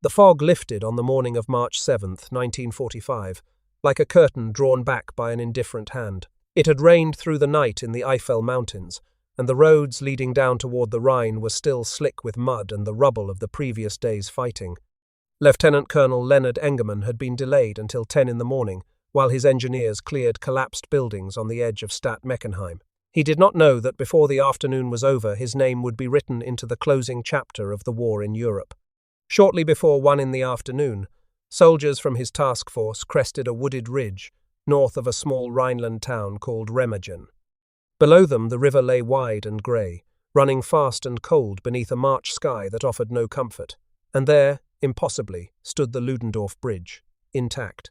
The fog lifted on the morning of March 7, 1945, like a curtain drawn back by an indifferent hand. It had rained through the night in the Eifel Mountains, and the roads leading down toward the Rhine were still slick with mud and the rubble of the previous day's fighting. Lieutenant Colonel Leonard Engerman had been delayed until 10 in the morning, while his engineers cleared collapsed buildings on the edge of Stadt Meckenheim. He did not know that before the afternoon was over his name would be written into the closing chapter of the war in Europe. Shortly before 1 in the afternoon, soldiers from his task force crested a wooded ridge north of a small Rhineland town called Remagen. Below them the river lay wide and grey, running fast and cold beneath a March sky that offered no comfort, and there, impossibly, stood the Ludendorff Bridge, intact.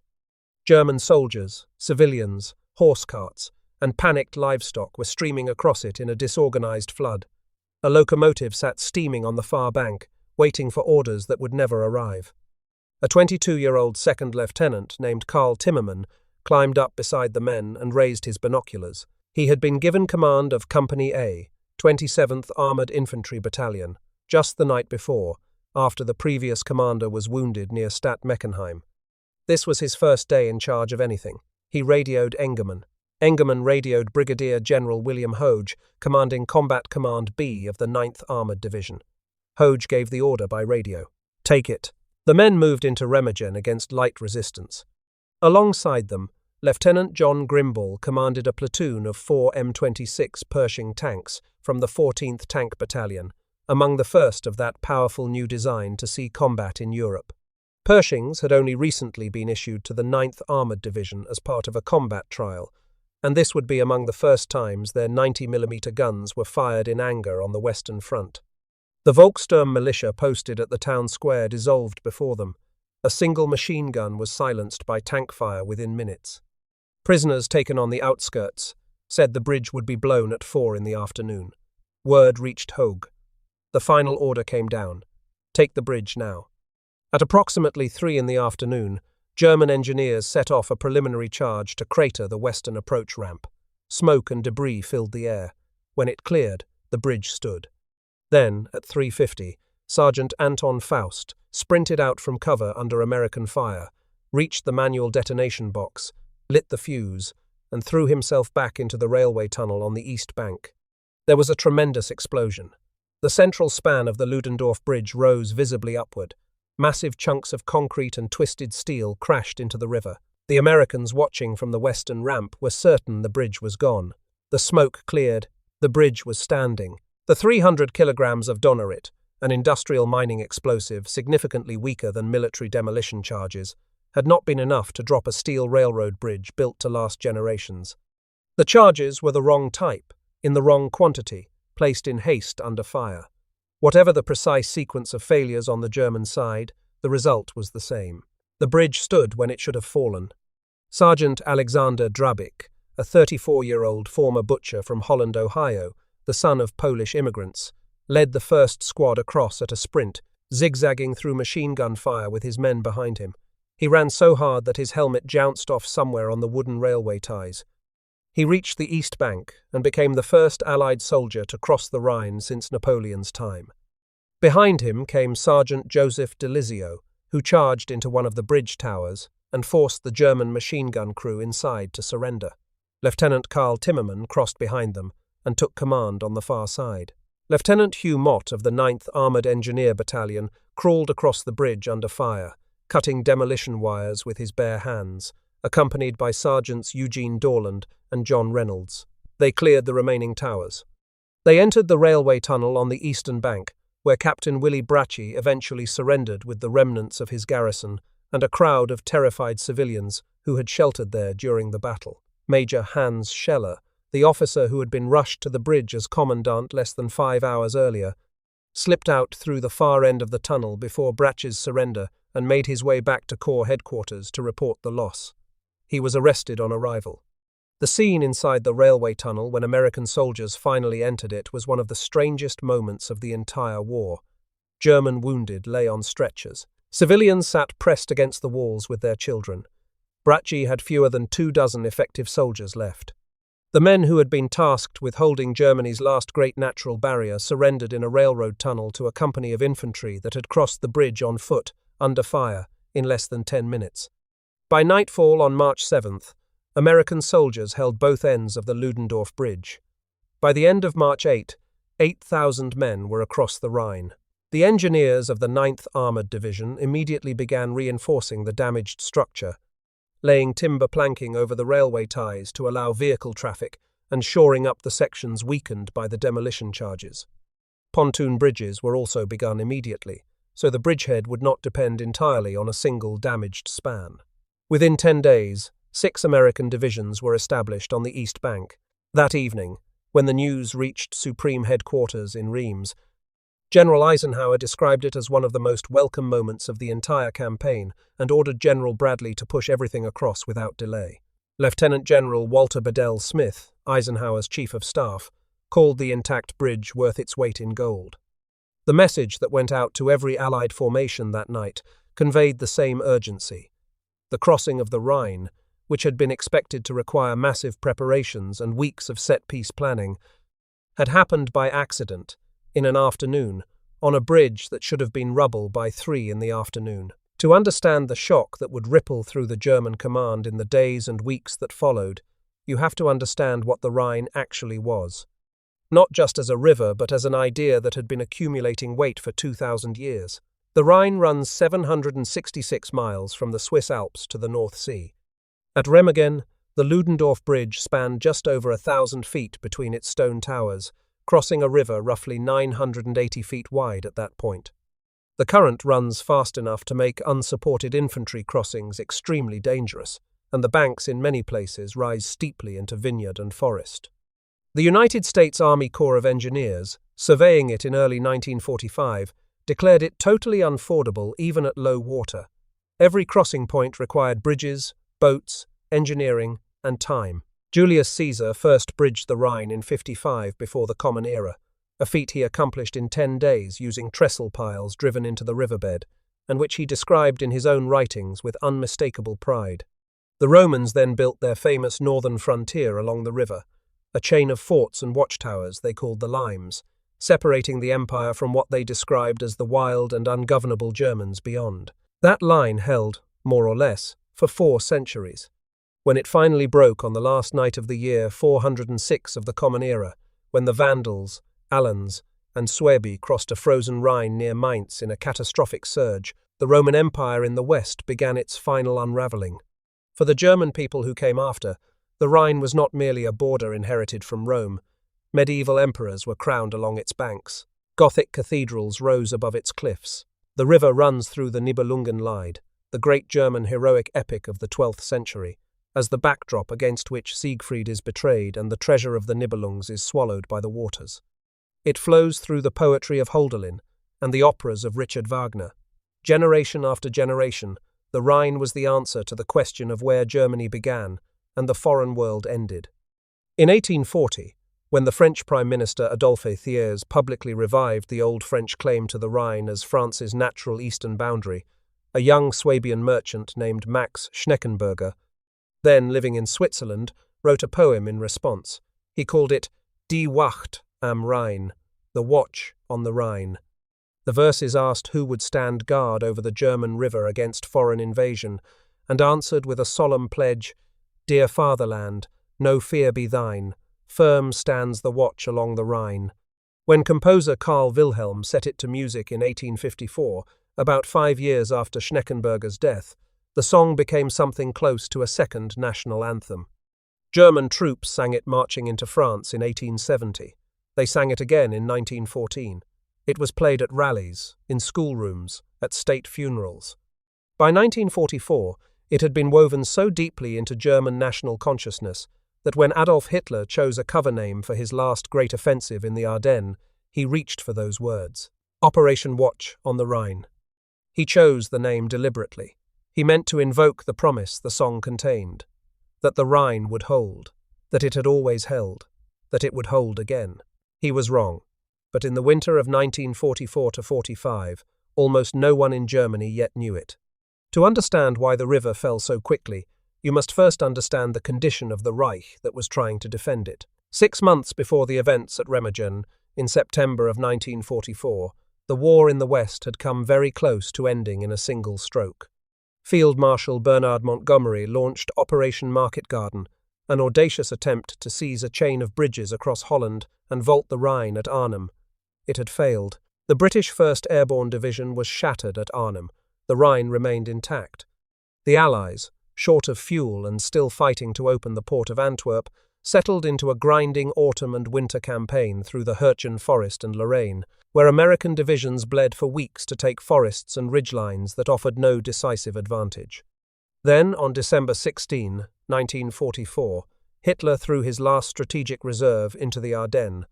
German soldiers, civilians, horse carts, and panicked livestock were streaming across it in a disorganized flood. A locomotive sat steaming on the far bank, waiting for orders that would never arrive. A 22-year-old second lieutenant named Karl Timmermann climbed up beside the men and raised his binoculars. He had been given command of Company A, 27th Armoured Infantry Battalion, just the night before, after the previous commander was wounded near Stadt Meckenheim. This was his first day in charge of anything. He radioed Engerman. Engerman radioed Brigadier General William Hoge, commanding Combat Command B of the 9th Armoured Division. Hoge gave the order by radio. "Take it." The men moved into Remagen against light resistance. Alongside them, Lieutenant John Grimball commanded a platoon of 4 M26 Pershing tanks from the 14th Tank Battalion, among the first of that powerful new design to see combat in Europe. Pershings had only recently been issued to the 9th Armoured Division as part of a combat trial, and this would be among the first times their 90mm guns were fired in anger on the Western Front. The Volkssturm militia posted at the town square dissolved before them. A single machine gun was silenced by tank fire within minutes. Prisoners taken on the outskirts said the bridge would be blown at 4 in the afternoon. Word reached Hoge. The final order came down. Take the bridge now. At approximately 3 in the afternoon, German engineers set off a preliminary charge to crater the western approach ramp. Smoke and debris filled the air. When it cleared, the bridge stood. Then, at 3:50, Sergeant Anton Faust sprinted out from cover under American fire, reached the manual detonation box, lit the fuse, and threw himself back into the railway tunnel on the east bank. There was a tremendous explosion. The central span of the Ludendorff Bridge rose visibly upward. Massive chunks of concrete and twisted steel crashed into the river. The Americans watching from the western ramp were certain the bridge was gone. The smoke cleared. The bridge was standing. The 300 kilograms of donerit, an industrial mining explosive significantly weaker than military demolition charges, had not been enough to drop a steel railroad bridge built to last generations. The charges were the wrong type, in the wrong quantity, placed in haste under fire. Whatever the precise sequence of failures on the German side, the result was the same. The bridge stood when it should have fallen. Sergeant Alexander Drabik, a 34-year-old former butcher from Holland, Ohio, the son of Polish immigrants, led the first squad across at a sprint, zigzagging through machine gun fire with his men behind him. He ran so hard that his helmet jounced off somewhere on the wooden railway ties. He reached the east bank and became the first Allied soldier to cross the Rhine since Napoleon's time. Behind him came Sergeant Joseph Delizio, who charged into one of the bridge towers and forced the German machine gun crew inside to surrender. Lieutenant Karl Timmermann crossed behind them and took command on the far side. Lieutenant Hugh Mott of the 9th Armoured Engineer Battalion crawled across the bridge under fire, cutting demolition wires with his bare hands, accompanied by Sergeants Eugene Dorland and John Reynolds. They cleared the remaining towers. They entered the railway tunnel on the eastern bank, where Captain Willy Bracci eventually surrendered with the remnants of his garrison and a crowd of terrified civilians who had sheltered there during the battle. Major Hans Scheller, the officer who had been rushed to the bridge as commandant less than 5 hours earlier, slipped out through the far end of the tunnel before Bracci's surrender and made his way back to Corps headquarters to report the loss. He was arrested on arrival. The scene inside the railway tunnel when American soldiers finally entered it was one of the strangest moments of the entire war. German wounded lay on stretchers. Civilians sat pressed against the walls with their children. Bracci had fewer than 24 effective soldiers left. The men who had been tasked with holding Germany's last great natural barrier surrendered in a railroad tunnel to a company of infantry that had crossed the bridge on foot under fire, in less than 10 minutes. By nightfall on March 7th, American soldiers held both ends of the Ludendorff Bridge. By the end of March 8,000 men were across the Rhine. The engineers of the 9th Armoured Division immediately began reinforcing the damaged structure, laying timber planking over the railway ties to allow vehicle traffic and shoring up the sections weakened by the demolition charges. Pontoon bridges were also begun immediately, so the bridgehead would not depend entirely on a single damaged span. Within 10 days, 6 American divisions were established on the east bank. That evening, when the news reached Supreme Headquarters in Reims, General Eisenhower described it as one of the most welcome moments of the entire campaign and ordered General Bradley to push everything across without delay. Lieutenant General Walter Bedell Smith, Eisenhower's chief of staff, called the intact bridge worth its weight in gold. The message that went out to every Allied formation that night conveyed the same urgency. The crossing of the Rhine, which had been expected to require massive preparations and weeks of set-piece planning, had happened by accident, in an afternoon, on a bridge that should have been rubble by 3 in the afternoon. To understand the shock that would ripple through the German command in the days and weeks that followed, you have to understand what the Rhine actually was. Not just as a river, but as an idea that had been accumulating weight for 2,000 years. The Rhine runs 766 miles from the Swiss Alps to the North Sea. At Remagen, the Ludendorff Bridge spanned just over 1,000 feet between its stone towers, crossing a river roughly 980 feet wide at that point. The current runs fast enough to make unsupported infantry crossings extremely dangerous, and the banks in many places rise steeply into vineyard and forest. The United States Army Corps of Engineers, surveying it in early 1945, declared it totally unfordable even at low water. Every crossing point required bridges, boats, engineering, and time. Julius Caesar first bridged the Rhine in 55 before the Common Era, a feat he accomplished in 10 days using trestle piles driven into the riverbed, and which he described in his own writings with unmistakable pride. The Romans then built their famous northern frontier along the river, a chain of forts and watchtowers they called the Limes, separating the empire from what they described as the wild and ungovernable Germans beyond. That line held, more or less, for 4 centuries. When it finally broke on the last night of the year 406 of the Common Era, when the Vandals, Alans, and Suebi crossed a frozen Rhine near Mainz in a catastrophic surge, the Roman Empire in the west began its final unravelling. For the German people who came after, the Rhine was not merely a border inherited from Rome. Medieval emperors were crowned along its banks. Gothic cathedrals rose above its cliffs. The river runs through the Nibelungenlied, the great German heroic epic of the 12th century, as the backdrop against which Siegfried is betrayed and the treasure of the Nibelungs is swallowed by the waters. It flows through the poetry of Hölderlin and the operas of Richard Wagner. Generation after generation, the Rhine was the answer to the question of where Germany began and the foreign world ended. In 1840, when the French Prime Minister Adolphe Thiers publicly revived the old French claim to the Rhine as France's natural eastern boundary, a young Swabian merchant named Max Schneckenburger, then living in Switzerland, wrote a poem in response. He called it Die Wacht am Rhein, the watch on the Rhine. The verses asked who would stand guard over the German river against foreign invasion, and answered with a solemn pledge, Dear fatherland, no fear be thine, firm stands the watch along the Rhine. When composer Carl Wilhelm set it to music in 1854, about 5 years after Schneckenburger's death, the song became something close to a second national anthem. German troops sang it marching into France in 1870. They sang it again in 1914. It was played at rallies, in schoolrooms, at state funerals. By 1944, it had been woven so deeply into German national consciousness that when Adolf Hitler chose a cover name for his last great offensive in the Ardennes, he reached for those words. Operation Watch on the Rhine. He chose the name deliberately. He meant to invoke the promise the song contained, that the Rhine would hold, that it had always held, that it would hold again. He was wrong, but in the winter of 1944-45, almost no one in Germany yet knew it. To understand why the river fell so quickly, you must first understand the condition of the Reich that was trying to defend it. 6 months before the events at Remagen, in September of 1944, The war in the West had come very close to ending in a single stroke. Field Marshal Bernard Montgomery launched Operation Market Garden, an audacious attempt to seize a chain of bridges across Holland and vault the Rhine at Arnhem. It had failed. The British 1st Airborne Division was shattered at Arnhem. The Rhine remained intact. The Allies, short of fuel and still fighting to open the port of Antwerp, settled into a grinding autumn and winter campaign through the Hürtgen Forest and Lorraine, where American divisions bled for weeks to take forests and ridgelines that offered no decisive advantage. Then, on December 16, 1944, Hitler threw his last strategic reserve into the Ardennes.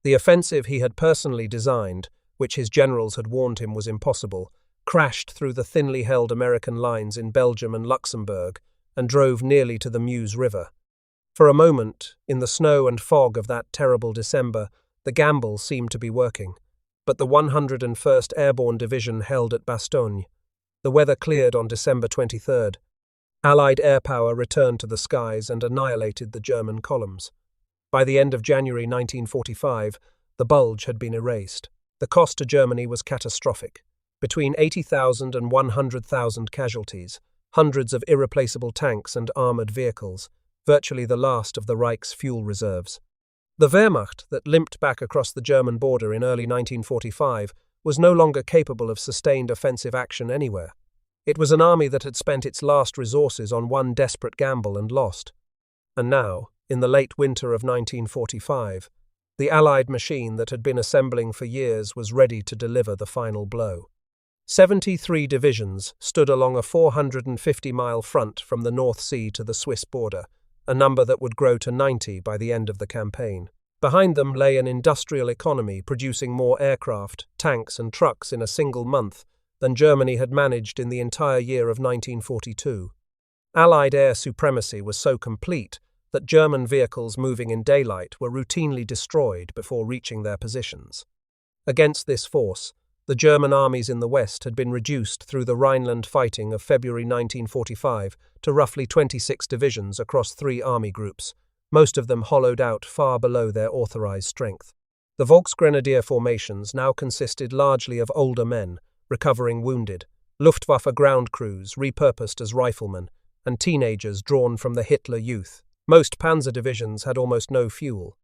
The offensive he had personally designed, which his generals had warned him was impossible, crashed through the thinly held American lines in Belgium and Luxembourg and drove nearly to the Meuse River. For a moment, in the snow and fog of that terrible December, the gamble seemed to be working. But the 101st Airborne Division held at Bastogne. The weather cleared on December 23rd. Allied air power returned to the skies and annihilated the German columns. By the end of January 1945, the bulge had been erased. The cost to Germany was catastrophic. Between 80,000 and 100,000 casualties, hundreds of irreplaceable tanks and armoured vehicles, virtually the last of the Reich's fuel reserves. The Wehrmacht that limped back across the German border in early 1945 was no longer capable of sustained offensive action anywhere. It was an army that had spent its last resources on one desperate gamble and lost. And now, in the late winter of 1945, the Allied machine that had been assembling for years was ready to deliver the final blow. 73 divisions stood along a 450-mile front from the North Sea to the Swiss border, a number that would grow to 90 by the end of the campaign. Behind them lay an industrial economy producing more aircraft, tanks and trucks in a single month than Germany had managed in the entire year of 1942. Allied air supremacy was so complete that German vehicles moving in daylight were routinely destroyed before reaching their positions. Against this force, the German armies in the West had been reduced through the Rhineland fighting of February 1945 to roughly 26 divisions across 3 army groups, most of them hollowed out far below their authorized strength. The Volksgrenadier formations now consisted largely of older men, recovering wounded, Luftwaffe ground crews repurposed as riflemen, and teenagers drawn from the Hitler Youth. Most panzer divisions had almost no fuel.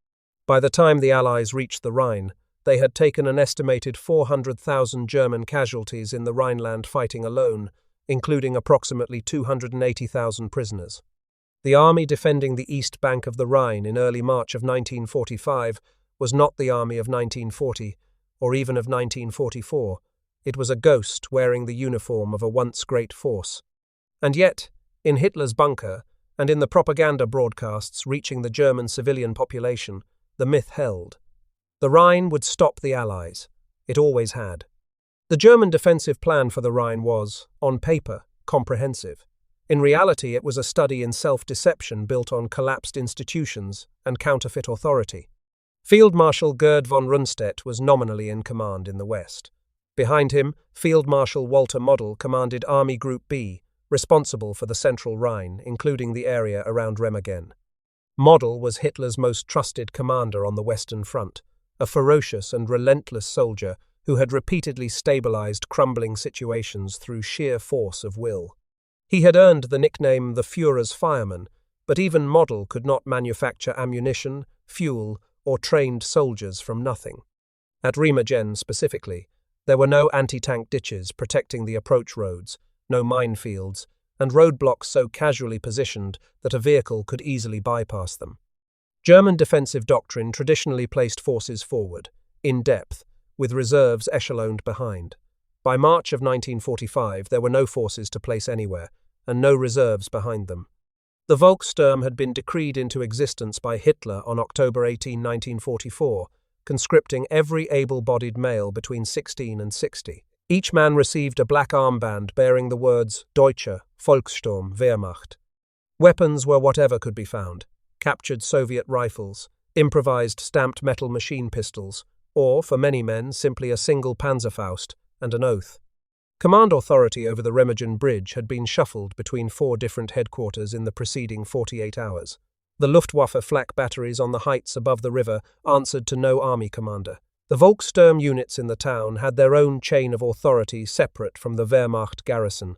By the time the Allies reached the Rhine, they had taken an estimated 400,000 German casualties in the Rhineland fighting alone, including approximately 280,000 prisoners. The army defending the east bank of the Rhine in early March of 1945 was not the army of 1940, or even of 1944. It was a ghost wearing the uniform of a once great force. And yet, in Hitler's bunker, and in the propaganda broadcasts reaching the German civilian population, the myth held. The Rhine would stop the Allies. It always had. The German defensive plan for the Rhine was, on paper, comprehensive. In reality, it was a study in self-deception built on collapsed institutions and counterfeit authority. Field Marshal Gerd von Rundstedt was nominally in command in the West. Behind him, Field Marshal Walter Model commanded Army Group B, responsible for the central Rhine, including the area around Remagen. Model was Hitler's most trusted commander on the Western Front, a ferocious and relentless soldier who had repeatedly stabilized crumbling situations through sheer force of will. He had earned the nickname the Führer's fireman, but even Model could not manufacture ammunition, fuel, or trained soldiers from nothing. At Remagen specifically, there were no anti-tank ditches protecting the approach roads, no minefields, and roadblocks so casually positioned that a vehicle could easily bypass them. German defensive doctrine traditionally placed forces forward, in depth, with reserves echeloned behind. By March of 1945, there were no forces to place anywhere, and no reserves behind them. The Volkssturm had been decreed into existence by Hitler on October 18, 1944, conscripting every able-bodied male between 16 and 60. Each man received a black armband bearing the words Deutsche Volkssturm Wehrmacht. Weapons were whatever could be found: captured Soviet rifles, improvised stamped metal machine pistols, or, for many men, simply a single Panzerfaust and an oath. Command authority over the Remagen Bridge had been shuffled between 4 different headquarters in the preceding 48 hours. The Luftwaffe flak batteries on the heights above the river answered to no army commander. The Volkssturm units in the town had their own chain of authority separate from the Wehrmacht garrison.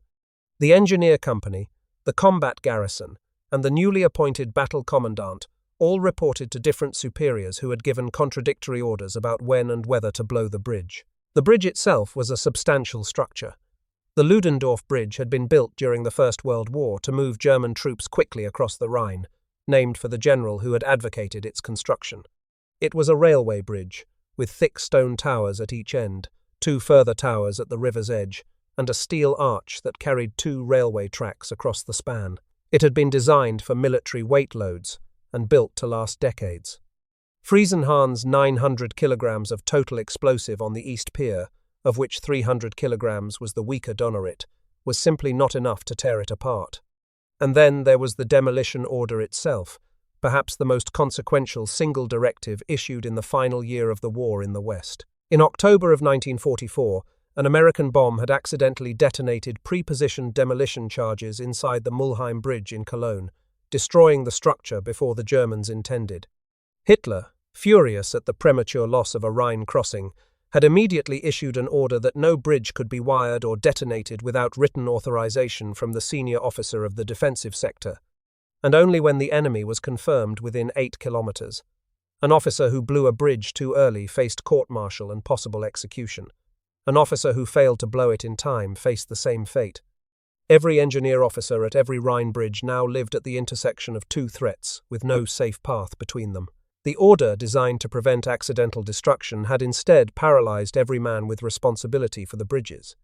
The engineer company, the combat garrison, and the newly appointed battle commandant all reported to different superiors who had given contradictory orders about when and whether to blow the bridge. The bridge itself was a substantial structure. The Ludendorff Bridge had been built during the First World War to move German troops quickly across the Rhine, named for the general who had advocated its construction. It was a railway bridge, with thick stone towers at each end, 2 further towers at the river's edge, and a steel arch that carried 2 railway tracks across the span. It had been designed for military weight loads and built to last decades. Friesenhahn's 900 kilograms of total explosive on the East Pier, of which 300 kilograms was the weaker Donnerit, was simply not enough to tear it apart. And then there was the demolition order itself, perhaps the most consequential single directive issued in the final year of the war in the West. In October of 1944, an American bomb had accidentally detonated pre-positioned demolition charges inside the Mulheim Bridge in Cologne, destroying the structure before the Germans intended. Hitler, furious at the premature loss of a Rhine crossing, had immediately issued an order that no bridge could be wired or detonated without written authorization from the senior officer of the defensive sector, and only when the enemy was confirmed within 8 kilometers. An officer who blew a bridge too early faced court-martial and possible execution. An officer who failed to blow it in time faced the same fate. Every engineer officer at every Rhine bridge now lived at the intersection of 2 threats, with no safe path between them. The order, designed to prevent accidental destruction, had instead paralyzed every man with responsibility for the bridges.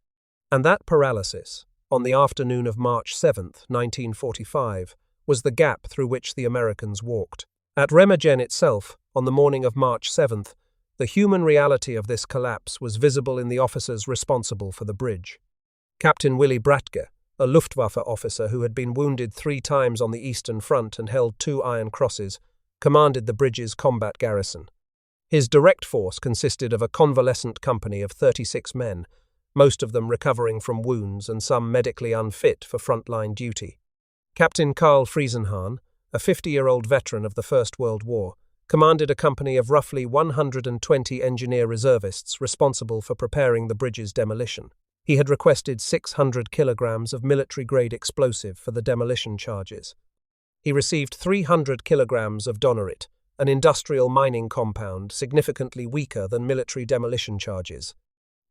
And that paralysis, on the afternoon of March 7, 1945, was the gap through which the Americans walked. At Remagen itself, on the morning of March 7th, the human reality of this collapse was visible in the officers responsible for the bridge. Captain Willy Bratke, a Luftwaffe officer who had been wounded 3 times on the Eastern Front and held 2 Iron Crosses, commanded the bridge's combat garrison. His direct force consisted of a convalescent company of 36 men, most of them recovering from wounds and some medically unfit for frontline duty. Captain Karl Friesenhahn, a 50-year-old veteran of the First World War, commanded a company of roughly 120 engineer reservists responsible for preparing the bridge's demolition. He had requested 600 kilograms of military-grade explosive for the demolition charges. He received 300 kilograms of Donnerit, an industrial mining compound significantly weaker than military demolition charges.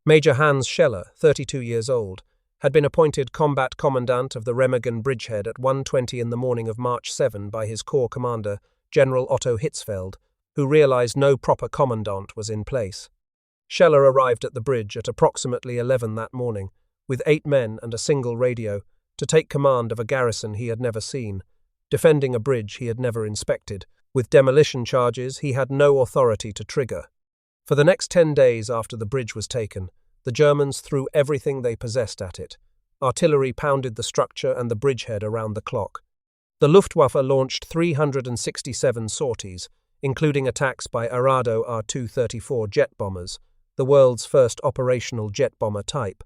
Major Hans Scheller, 32 years old, had been appointed combat commandant of the Remagen bridgehead at 1:20 in the morning of March 7 by his corps commander, General Otto Hitzfeld, who realized no proper commandant was in place. Scheller arrived at the bridge at approximately 11 that morning, with 8 men and a single radio, to take command of a garrison he had never seen, defending a bridge he had never inspected. With demolition charges he had no authority to trigger. For the next 10 days after the bridge was taken, the Germans threw everything they possessed at it. Artillery pounded the structure and the bridgehead around the clock. The Luftwaffe launched 367 sorties, including attacks by Arado R-234 jet bombers, the world's first operational jet bomber type,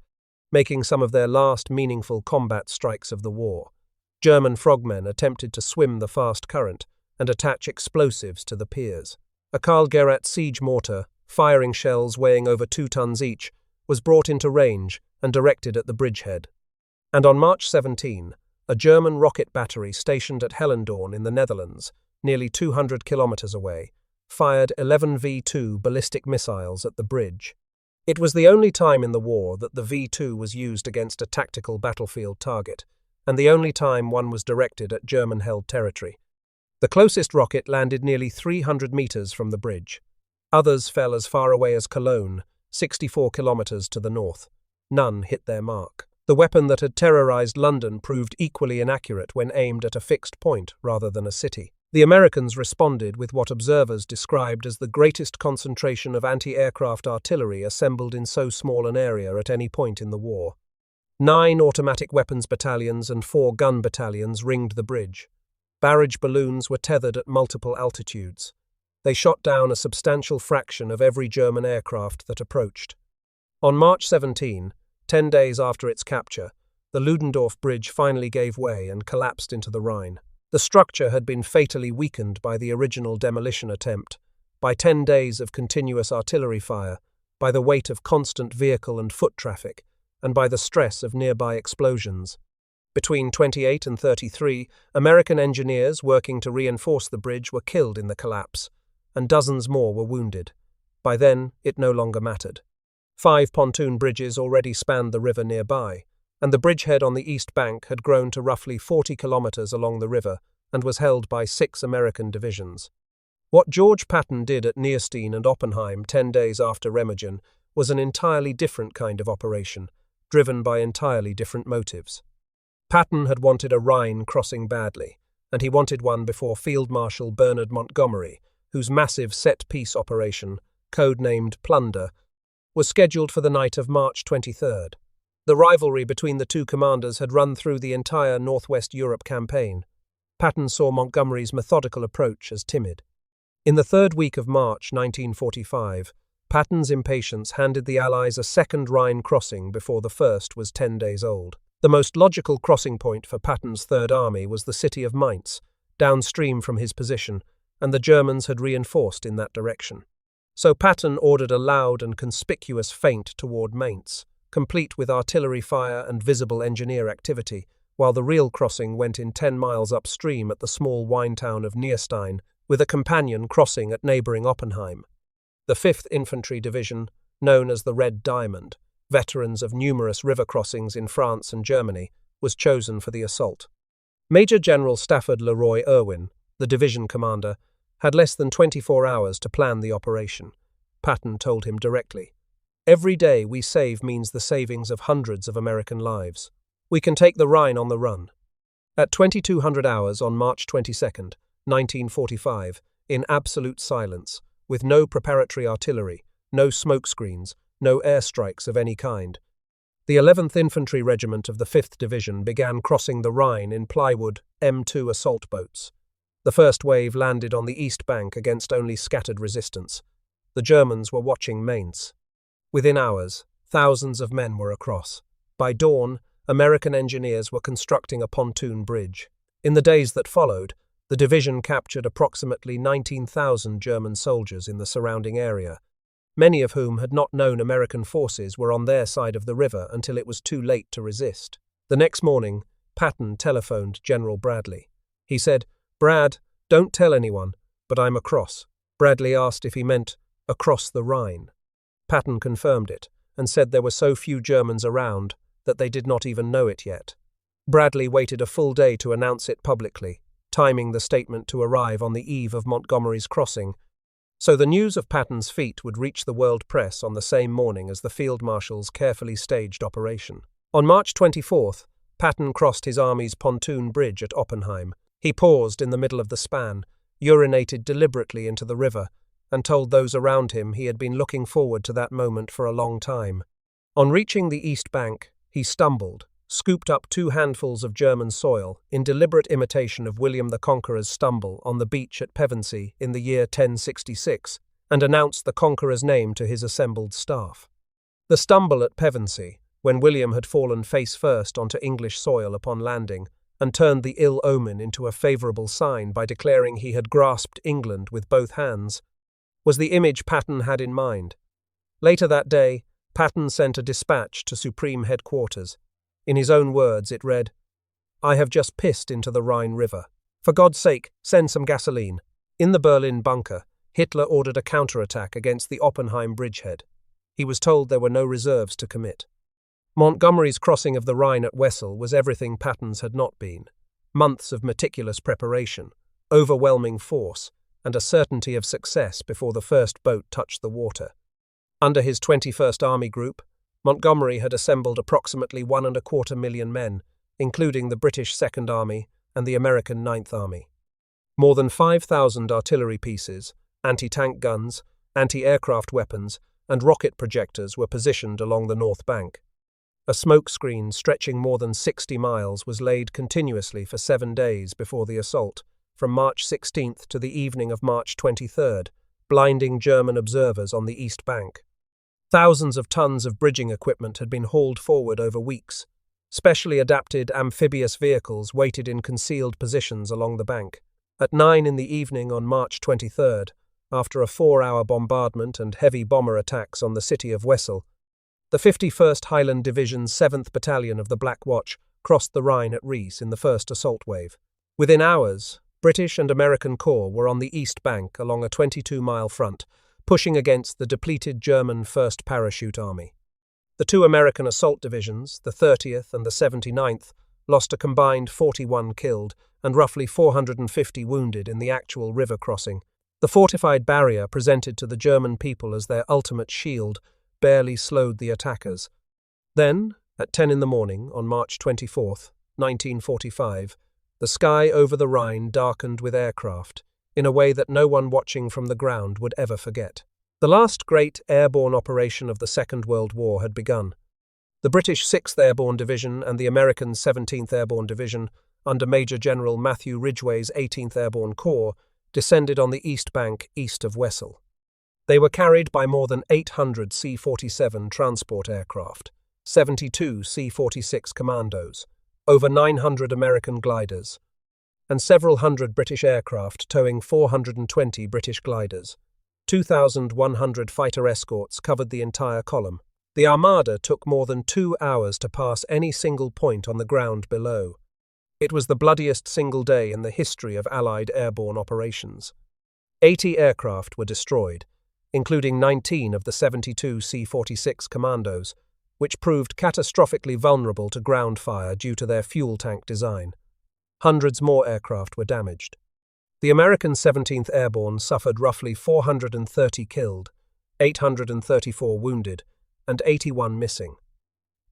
making some of their last meaningful combat strikes of the war. German frogmen attempted to swim the fast current and attach explosives to the piers. A Karl Gerhardt siege mortar, firing shells weighing over 2 tons each, was brought into range and directed at the bridgehead. And on March 17, a German rocket battery stationed at Hellendoorn in the Netherlands, nearly 200 kilometers away, fired 11 V-2 ballistic missiles at the bridge. It was the only time in the war that the V-2 was used against a tactical battlefield target, and the only time one was directed at German-held territory. The closest rocket landed nearly 300 meters from the bridge. Others fell as far away as Cologne, 64 kilometers to the north. None hit their mark. The weapon that had terrorized London proved equally inaccurate when aimed at a fixed point rather than a city. The Americans responded with what observers described as the greatest concentration of anti-aircraft artillery assembled in so small an area at any point in the war. 9 automatic weapons battalions and 4 gun battalions ringed the bridge. Barrage balloons were tethered at multiple altitudes. They shot down a substantial fraction of every German aircraft that approached. On March 17, 10 days after its capture, the Ludendorff Bridge finally gave way and collapsed into the Rhine. The structure had been fatally weakened by the original demolition attempt, by 10 days of continuous artillery fire, by the weight of constant vehicle and foot traffic, and by the stress of nearby explosions. Between 28 and 33, American engineers working to reinforce the bridge were killed in the collapse, and dozens more were wounded. By then, it no longer mattered. 5 pontoon bridges already spanned the river nearby, and the bridgehead on the east bank had grown to roughly 40 kilometers along the river and was held by 6 American divisions. What George Patton did at Nierstein and Oppenheim 10 days after Remagen was an entirely different kind of operation, driven by entirely different motives. Patton had wanted a Rhine crossing badly, and he wanted one before Field Marshal Bernard Montgomery, whose massive set-piece operation, codenamed Plunder, was scheduled for the night of March 23rd. The rivalry between the two commanders had run through the entire Northwest Europe campaign. Patton saw Montgomery's methodical approach as timid. In the third week of March 1945, Patton's impatience handed the Allies a second Rhine crossing before the first was 10 days old. The most logical crossing point for Patton's Third Army was the city of Mainz, downstream from his position, and the Germans had reinforced in that direction. So Patton ordered a loud and conspicuous feint toward Mainz, complete with artillery fire and visible engineer activity, while the real crossing went in 10 miles upstream at the small wine town of Nierstein, with a companion crossing at neighboring Oppenheim. The 5th Infantry Division, known as the Red Diamond, veterans of numerous river crossings in France and Germany, was chosen for the assault. Major General Stafford Leroy Irwin, the division commander, had less than 24 hours to plan the operation. Patton told him directly, "Every day we save means the savings of hundreds of American lives. We can take the Rhine on the run." At 2200 hours on March 22, 1945, in absolute silence, with no preparatory artillery, no smoke screens, no airstrikes of any kind, the 11th Infantry Regiment of the 5th Division began crossing the Rhine in plywood M2 assault boats. The first wave landed on the east bank against only scattered resistance. The Germans were watching Mainz. Within hours, thousands of men were across. By dawn, American engineers were constructing a pontoon bridge. In the days that followed, the division captured approximately 19,000 German soldiers in the surrounding area, many of whom had not known American forces were on their side of the river until it was too late to resist. The next morning, Patton telephoned General Bradley. He said, "Brad, don't tell anyone, but I'm across." Bradley asked if he meant across the Rhine. Patton confirmed it and said there were so few Germans around that they did not even know it yet. Bradley waited a full day to announce it publicly, timing the statement to arrive on the eve of Montgomery's crossing, so the news of Patton's feat would reach the world press on the same morning as the Field Marshal's carefully staged operation. On March 24th, Patton crossed his army's pontoon bridge at Oppenheim. He paused in the middle of the span, urinated deliberately into the river, and told those around him he had been looking forward to that moment for a long time. On reaching the east bank, he stumbled, scooped up 2 handfuls of German soil in deliberate imitation of William the Conqueror's stumble on the beach at Pevensey in the year 1066, and announced the Conqueror's name to his assembled staff. The stumble at Pevensey, when William had fallen face first onto English soil upon landing, and turned the ill omen into a favourable sign by declaring he had grasped England with both hands, was the image Patton had in mind. Later that day, Patton sent a dispatch to Supreme Headquarters. In his own words, it read, "I have just pissed into the Rhine River. For God's sake, send some gasoline." In the Berlin bunker, Hitler ordered a counterattack against the Oppenheim bridgehead. He was told there were no reserves to commit. Montgomery's crossing of the Rhine at Wesel was everything Patton's had not been. Months of meticulous preparation, overwhelming force, and a certainty of success before the first boat touched the water. Under his 21st Army Group, Montgomery had assembled approximately 1.25 million men, including the British Second Army and the American Ninth Army. More than 5,000 artillery pieces, anti-tank guns, anti-aircraft weapons, and rocket projectors were positioned along the north bank. A smoke screen stretching more than 60 miles was laid continuously for 7 days before the assault, from March 16th to the evening of March 23rd, blinding German observers on the east bank. Thousands of tons of bridging equipment had been hauled forward over weeks. Specially adapted amphibious vehicles waited in concealed positions along the bank. At 9 in the evening on March 23rd, after a 4-hour bombardment and heavy bomber attacks on the city of Wesel. The 51st Highland Division's 7th Battalion of the Black Watch crossed the Rhine at Ries in the first assault wave. Within hours, British and American corps were on the east bank along a 22-mile front, pushing against the depleted German 1st Parachute Army. The two American assault divisions, the 30th and the 79th, lost a combined 41 killed and roughly 450 wounded in the actual river crossing. The fortified barrier presented to the German people as their ultimate shield barely slowed the attackers. Then, at 10 in the morning on March 24, 1945, the sky over the Rhine darkened with aircraft in a way that no one watching from the ground would ever forget. The last great airborne operation of the Second World War had begun. The British 6th Airborne Division and the American 17th Airborne Division, under Major General Matthew Ridgway's 18th Airborne Corps, descended on the east bank east of Wesel. They were carried by more than 800 C-47 transport aircraft, 72 C-46 Commandos, over 900 American gliders, and several hundred British aircraft towing 420 British gliders. 2,100 fighter escorts covered the entire column. The armada took more than 2 hours to pass any single point on the ground below. It was the bloodiest single day in the history of Allied airborne operations. 80 aircraft were destroyed, including 19 of the 72 C-46 Commandos, which proved catastrophically vulnerable to ground fire due to their fuel tank design. Hundreds more aircraft were damaged. The American 17th Airborne suffered roughly 430 killed, 834 wounded, and 81 missing.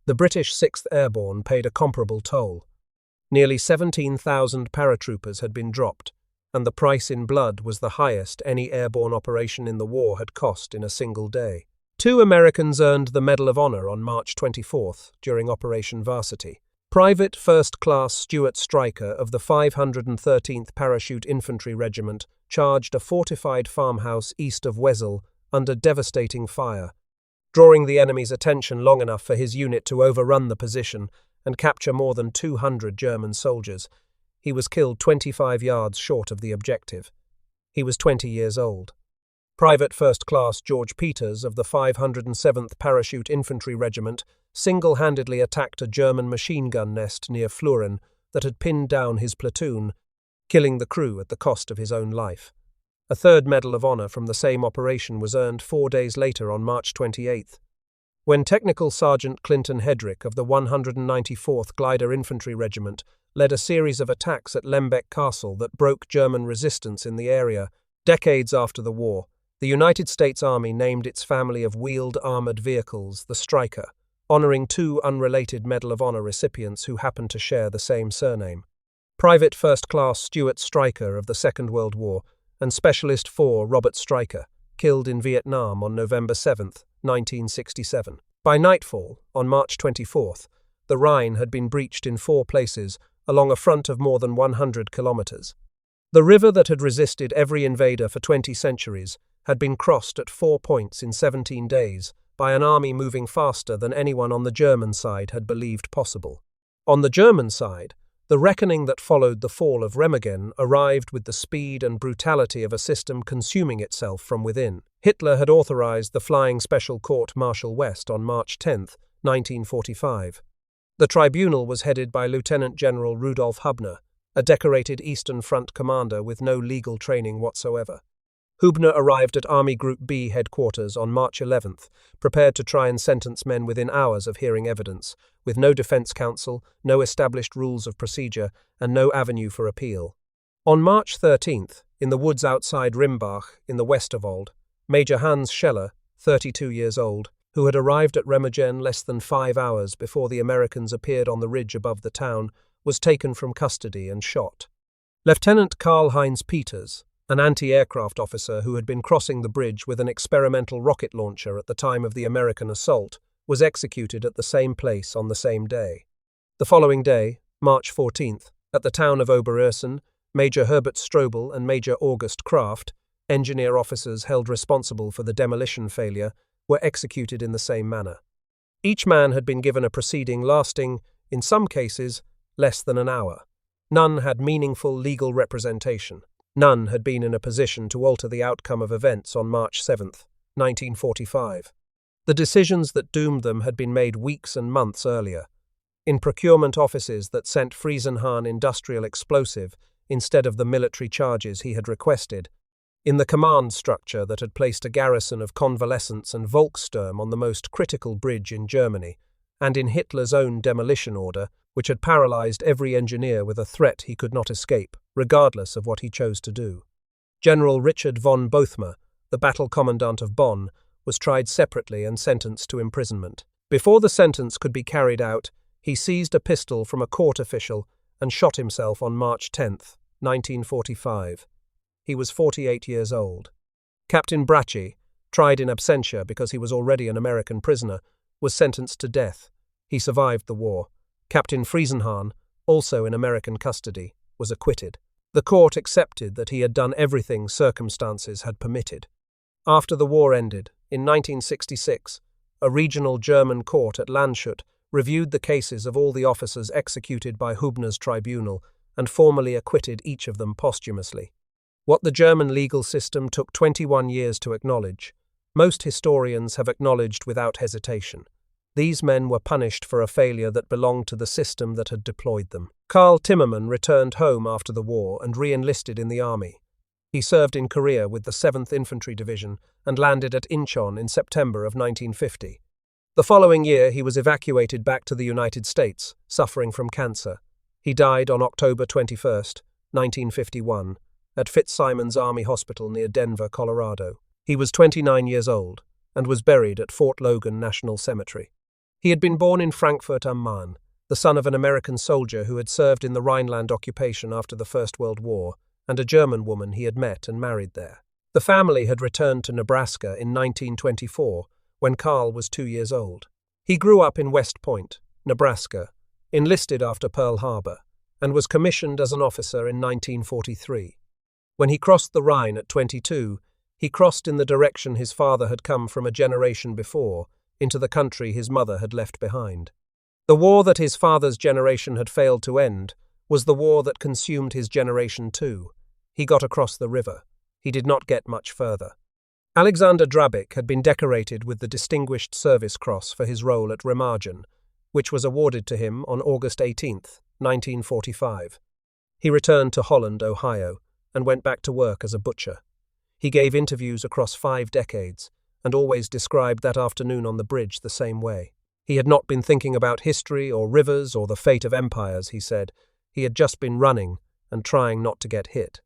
The British 6th Airborne paid a comparable toll. Nearly 17,000 paratroopers had been dropped, and the price in blood was the highest any airborne operation in the war had cost in a single day. 2 Americans earned the Medal of Honor on March 24th during Operation Varsity. Private First Class Stuart Stryker of the 513th Parachute Infantry Regiment charged a fortified farmhouse east of Wesel under devastating fire, drawing the enemy's attention long enough for his unit to overrun the position and capture more than 200 German soldiers. He was killed 25 yards short of the objective. He was 20 years old. Private First Class George Peters of the 507th Parachute Infantry Regiment single-handedly attacked a German machine gun nest near Fluren that had pinned down his platoon, killing the crew at the cost of his own life. A third Medal of Honor from the same operation was earned 4 days later on March 28th, when Technical Sergeant Clinton Hedrick of the 194th Glider Infantry Regiment led a series of attacks at Lembeck Castle that broke German resistance in the area. Decades after the war, the United States Army named its family of wheeled armored vehicles the Stryker, honoring 2 unrelated Medal of Honor recipients who happened to share the same surname. Private First Class Stuart Stryker of the Second World War and Specialist 4 Robert Stryker, killed in Vietnam on November 7, 1967. By nightfall, on March 24th, the Rhine had been breached in 4 places along a front of more than 100 kilometers. The river that had resisted every invader for 20 centuries had been crossed at 4 points in 17 days by an army moving faster than anyone on the German side had believed possible. On the German side, the reckoning that followed the fall of Remagen arrived with the speed and brutality of a system consuming itself from within. Hitler had authorized the Flying Special Court Marshal West on March 10, 1945. The tribunal was headed by Lieutenant General Rudolf Hübner, a decorated Eastern Front commander with no legal training whatsoever. Hübner arrived at Army Group B headquarters on March 11th, prepared to try and sentence men within hours of hearing evidence, with no defense counsel, no established rules of procedure, and no avenue for appeal. On March 13th, in the woods outside Rimbach, in the Westerwald, Major Hans Scheller, 32 years old, who had arrived at Remagen less than 5 hours before the Americans appeared on the ridge above the town, was taken from custody and shot. Lieutenant Karl-Heinz Peters, an anti-aircraft officer who had been crossing the bridge with an experimental rocket launcher at the time of the American assault, was executed at the same place on the same day. The following day, March 14th, at the town of Oberursel, Major Herbert Strobel and Major August Kraft, engineer officers held responsible for the demolition failure, were executed in the same manner. Each man had been given a proceeding lasting, in some cases, less than an hour. None had meaningful legal representation. None had been in a position to alter the outcome of events on March 7, 1945. The decisions that doomed them had been made weeks and months earlier, in procurement offices that sent Friesenhahn industrial explosive instead of the military charges he had requested, in the command structure that had placed a garrison of convalescents and Volkssturm on the most critical bridge in Germany, and in Hitler's own demolition order, which had paralyzed every engineer with a threat he could not escape, regardless of what he chose to do. General Richard von Bothmer, the battle commandant of Bonn, was tried separately and sentenced to imprisonment. Before the sentence could be carried out, he seized a pistol from a court official and shot himself on March 10, 1945. He was 48 years old. Captain Bracci, tried in absentia because he was already an American prisoner, was sentenced to death. He survived the war. Captain Friesenhahn, also in American custody, was acquitted. The court accepted that he had done everything circumstances had permitted. After the war ended, in 1966, a regional German court at Landshut reviewed the cases of all the officers executed by Hübner's tribunal and formally acquitted each of them posthumously. What the German legal system took 21 years to acknowledge, most historians have acknowledged without hesitation. These men were punished for a failure that belonged to the system that had deployed them. Karl Timmermann returned home after the war and re-enlisted in the army. He served in Korea with the 7th Infantry Division and landed at Incheon in September of 1950. The following year he was evacuated back to the United States, suffering from cancer. He died on October 21, 1951, at Fitzsimons Army Hospital near Denver, Colorado. He was 29 years old and was buried at Fort Logan National Cemetery. He had been born in Frankfurt am Main, the son of an American soldier who had served in the Rhineland occupation after the First World War, and a German woman he had met and married there. The family had returned to Nebraska in 1924, when Karl was 2 years old. He grew up in West Point, Nebraska, enlisted after Pearl Harbor, and was commissioned as an officer in 1943. When he crossed the Rhine at 22, he crossed in the direction his father had come from a generation before, into the country his mother had left behind. The war that his father's generation had failed to end was the war that consumed his generation too. He got across the river. He did not get much further. Alexander Drabik had been decorated with the Distinguished Service Cross for his role at Remagen, which was awarded to him on August 18, 1945. He returned to Holland, Ohio, and went back to work as a butcher. He gave interviews across 5 decades, and always described that afternoon on the bridge the same way. He had not been thinking about history or rivers or the fate of empires, he said. He had just been running and trying not to get hit.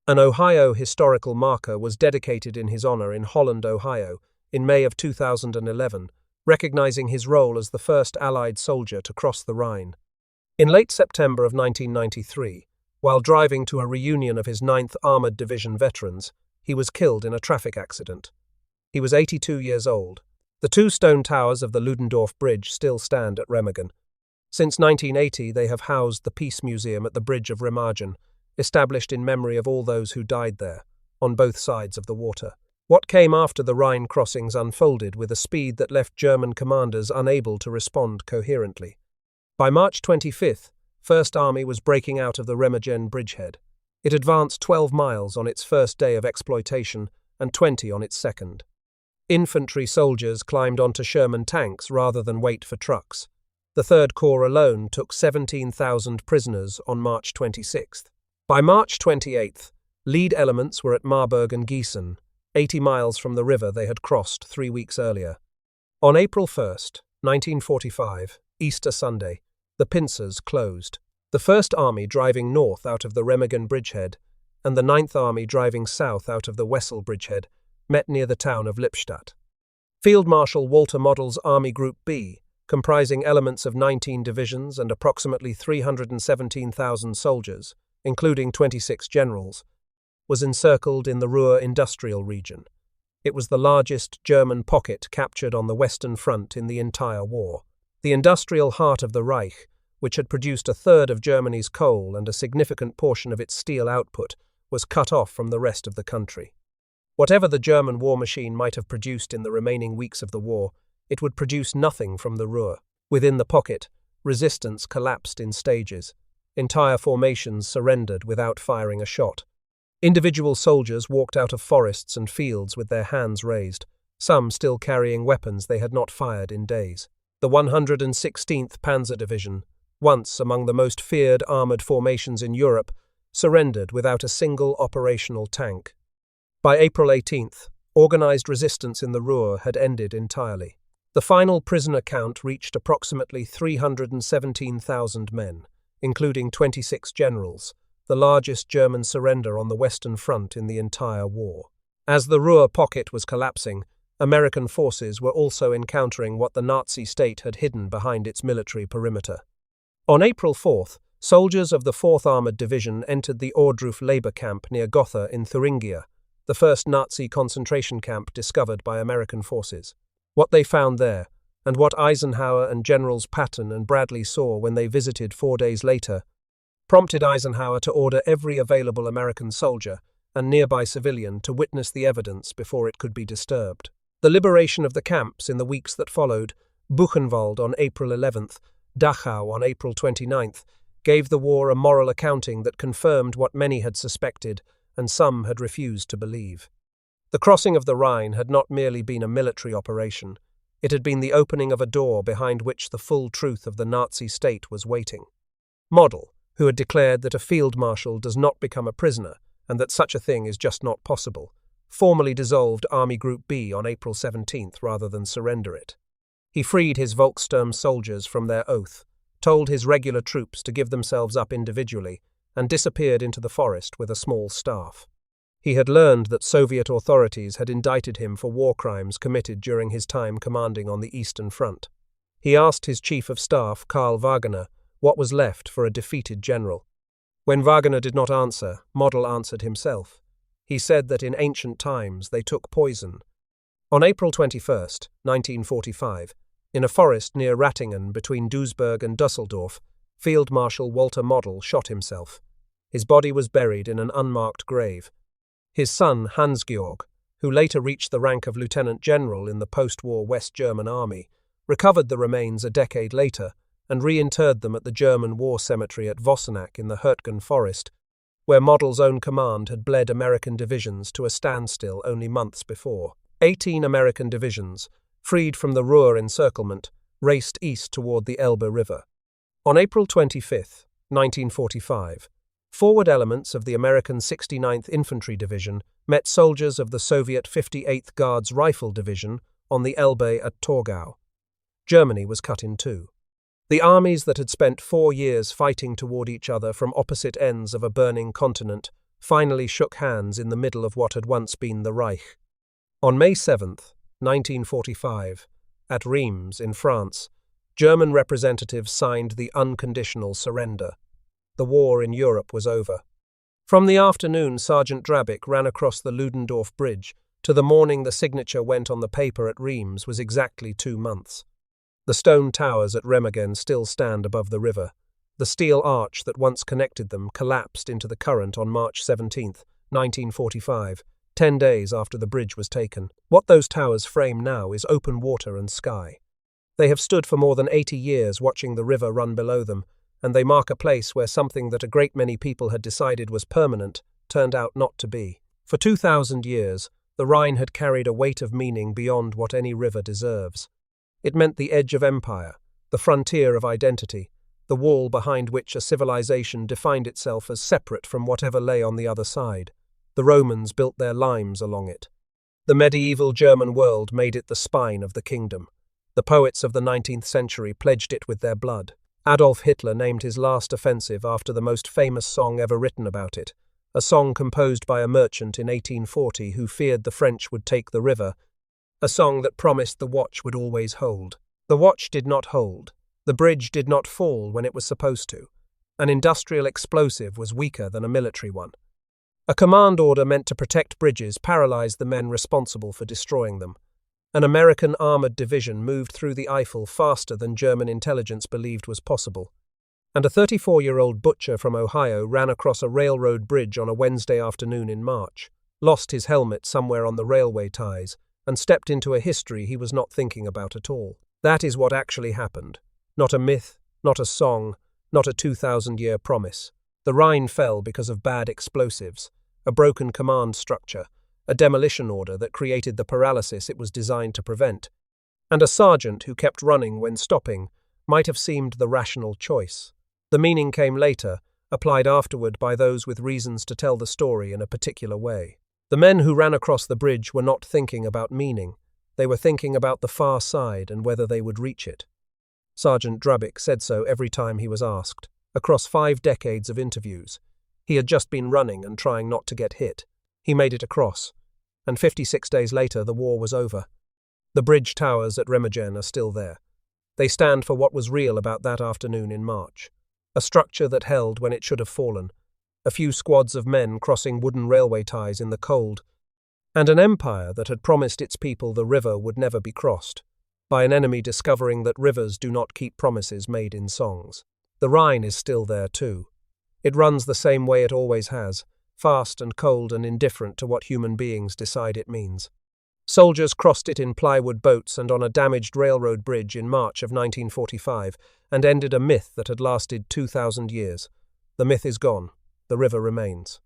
An Ohio historical marker was dedicated in his honor in Holland, Ohio, in May of 2011, recognizing his role as the first Allied soldier to cross the Rhine. In late September of 1993, while driving to a reunion of his 9th Armored Division veterans, he was killed in a traffic accident. He was 82 years old. The 2 stone towers of the Ludendorff Bridge still stand at Remagen. Since 1980, they have housed the Peace Museum at the Bridge of Remagen, established in memory of all those who died there, on both sides of the water. What came after the Rhine crossings unfolded with a speed that left German commanders unable to respond coherently. By March 25th, First Army was breaking out of the Remagen bridgehead. It advanced 12 miles on its first day of exploitation and 20 on its second. Infantry soldiers climbed onto Sherman tanks rather than wait for trucks. The Third Corps alone took 17,000 prisoners on March 26th. By March 28th, lead elements were at Marburg and Gießen, 80 miles from the river they had crossed 3 weeks earlier. On April 1st, 1945, Easter Sunday, the pincers closed. The First Army driving north out of the Remagen bridgehead and the 9th Army driving south out of the Wesel bridgehead met near the town of Lippstadt. Field Marshal Walter Model's Army Group B, comprising elements of 19 divisions and approximately 317,000 soldiers, including 26 generals, was encircled in the Ruhr industrial region. It was the largest German pocket captured on the Western Front in the entire war. The industrial heart of the Reich, which had produced a third of Germany's coal and a significant portion of its steel output, was cut off from the rest of the country. Whatever the German war machine might have produced in the remaining weeks of the war, it would produce nothing from the Ruhr. Within the pocket, resistance collapsed in stages. Entire formations surrendered without firing a shot. Individual soldiers walked out of forests and fields with their hands raised, some still carrying weapons they had not fired in days. The 116th Panzer Division, once among the most feared armoured formations in Europe, surrendered without a single operational tank. By April 18th, organised resistance in the Ruhr had ended entirely. The final prisoner count reached approximately 317,000 men, including 26 generals, the largest German surrender on the Western Front in the entire war. As the Ruhr pocket was collapsing, American forces were also encountering what the Nazi state had hidden behind its military perimeter. On April 4th, soldiers of the 4th Armoured Division entered the Ohrdruf labor camp near Gotha in Thuringia, the first Nazi concentration camp discovered by American forces. What they found there, and what Eisenhower and Generals Patton and Bradley saw when they visited 4 days later, prompted Eisenhower to order every available American soldier and nearby civilian to witness the evidence before it could be disturbed. The liberation of the camps in the weeks that followed, Buchenwald on April 11th, Dachau on April 29th, gave the war a moral accounting that confirmed what many had suspected and some had refused to believe. The crossing of the Rhine had not merely been a military operation, it had been the opening of a door behind which the full truth of the Nazi state was waiting. Model, who had declared that a field marshal does not become a prisoner and that such a thing is just not possible, formally dissolved Army Group B on April 17th rather than surrender it. He freed his Volkssturm soldiers from their oath, told his regular troops to give themselves up individually, and disappeared into the forest with a small staff. He had learned that Soviet authorities had indicted him for war crimes committed during his time commanding on the Eastern Front. He asked his chief of staff, Karl Wagner, what was left for a defeated general. When Wagner did not answer, Model answered himself. He said that in ancient times they took poison. On April 21st, 1945, in a forest near Rattingen between Duisburg and Düsseldorf, Field Marshal Walter Model shot himself. His body was buried in an unmarked grave. His son, Hans-Georg, who later reached the rank of lieutenant general in the post-war West German army, recovered the remains a decade later and reinterred them at the German war cemetery at Vossenack in the Hürtgen forest, where Model's own command had bled American divisions to a standstill only months before. 18 American divisions, freed from the Ruhr encirclement, raced east toward the Elbe River. On April 25, 1945, forward elements of the American 69th Infantry Division met soldiers of the Soviet 58th Guards Rifle Division on the Elbe at Torgau. Germany was cut in two. The armies that had spent 4 years fighting toward each other from opposite ends of a burning continent finally shook hands in the middle of what had once been the Reich. On May 7, 1945, at Reims in France, German representatives signed the unconditional surrender. The war in Europe was over. From the afternoon Sergeant Drabick ran across the Ludendorff Bridge to the morning the signature went on the paper at Reims was exactly 2 months. The stone towers at Remagen still stand above the river. The steel arch that once connected them collapsed into the current on March 17, 1945, 10 days after the bridge was taken. What those towers frame now is open water and sky. They have stood for more than 80 years watching the river run below them, and they mark a place where something that a great many people had decided was permanent turned out not to be. For 2,000 years, the Rhine had carried a weight of meaning beyond what any river deserves. It meant the edge of empire, the frontier of identity, the wall behind which a civilization defined itself as separate from whatever lay on the other side. The Romans built their limes along it. The medieval German world made it the spine of the kingdom. The poets of the 19th century pledged it with their blood. Adolf Hitler named his last offensive after the most famous song ever written about it, a song composed by a merchant in 1840 who feared the French would take the river, a song that promised the watch would always hold. The watch did not hold. The bridge did not fall when it was supposed to. An industrial explosive was weaker than a military one. A command order meant to protect bridges paralyzed the men responsible for destroying them. An American armored division moved through the Eifel faster than German intelligence believed was possible. And a 34-year-old butcher from Ohio ran across a railroad bridge on a Wednesday afternoon in March, lost his helmet somewhere on the railway ties, and stepped into a history he was not thinking about at all. That is what actually happened. Not a myth, not a song, not a 2,000-year promise. The Rhine fell because of bad explosives. a broken command structure, a demolition order that created the paralysis it was designed to prevent, and a sergeant who kept running when stopping might have seemed the rational choice. The meaning came later, applied afterward by those with reasons to tell the story in a particular way. The men who ran across the bridge were not thinking about meaning. They were thinking about the far side and whether they would reach it. Sergeant Drubick said so every time he was asked, across 5 decades of interviews. He had just been running and trying not to get hit. He made it across, and 56 days later the war was over. The bridge towers at Remagen are still there. They stand for what was real about that afternoon in March. A structure that held when it should have fallen, a few squads of men crossing wooden railway ties in the cold, and an empire that had promised its people the river would never be crossed, by an enemy discovering that rivers do not keep promises made in songs. The Rhine is still there too. It runs the same way it always has, fast and cold and indifferent to what human beings decide it means. Soldiers crossed it in plywood boats and on a damaged railroad bridge in March of 1945 and ended a myth that had lasted 2,000 years. The myth is gone. The river remains.